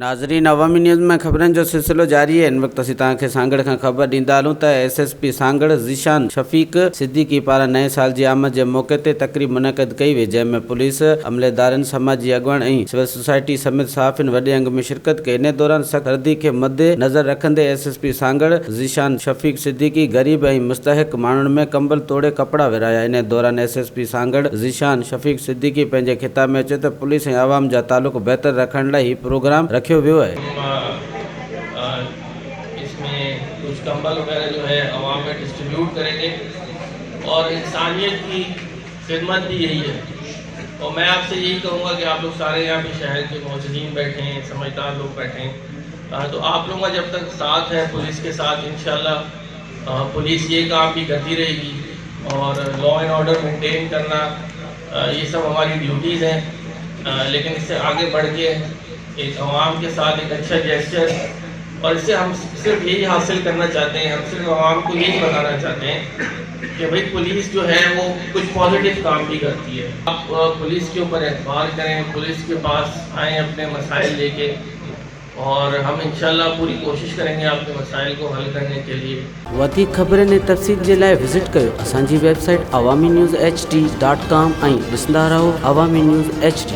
नाज़रीन, अवामी न्यूज़ में खबरन जो सिलसिलो जारी है। इन वक्त असीं तव्हांखे सांगड़ खां ख़बर ॾींदा हलूं त SSP सांगड़ ज़ीशान शफ़ीक सिद्दीकी पारां नए साल जी आमद जे मौक़े ते तक़रीब मुनक़द कई वई, जंहिंमें पुलिस अमलेदारनि, समाजी अॻुवान ऐं सिविल सोसाइटी समेत सहाफ़िन वॾे अंग में शिरकत कई। इन दौरान सख़्त सर्दी खे मद्दे नज़र रखंदे SSP सांगड़ ज़ीशान शफ़ीक सिद्दीकी ग़रीब ऐं मुस्तहिक़ माण्हुनि में कंबल तोड़े कपड़ा विराया। इन दौरान SSP सांगड़ ज़ीशान शफ़ीक सिद्दीकी पंहिंजे खिताब में चयो त पुलिस ऐं आवाम जा तालुक बहितर रखण लाइ हीउ प्रोग्राम रखियो वियो है। इसमें कुछ कंबल वगैरह जो है आवाम में डिस्ट्रीब्यूट करेंगे और इंसानियत की खिदमत भी यही है। और मैं आपसे यही कहूँगा कि आप लोग सारे यहाँ पे शहर के मौजूदीन बैठे हैं, समझदार लोग बैठे हैं, तो आप लोगों का जब तक साथ है पुलिस के साथ, इंशाल्लाह पुलिस ये काम भी करती रहेगी और लॉ एंड ऑर्डर मेंटेन करना ये सब हमारी ड्यूटीज़ हैं। लेकिन इससे आगे बढ़ के एक आवाम के साथ एक अच्छा जेस्चर, और इससे हम सिर्फ यही हासिल करना चाहते हैं, हम सिर्फ आवाम को यही बताना चाहते हैं कि भाई पुलिस जो है वो कुछ पॉजिटिव काम भी करती है। आप पुलिस के ऊपर एतबार करें, पुलिस के पास आएँ अपने मसाइल लेके, और हम इंशाल्लाह पूरी कोशिश करेंगे आपके मसाइल को हल करने के लिए। वधीक ख़बरनि ऐं तफ़सील जे लाइ विज़िट कयो असांजी वेबसाइट awamiNewsHD.com ऐं ॾिसंदा रहो अवामी न्यूज़ HD।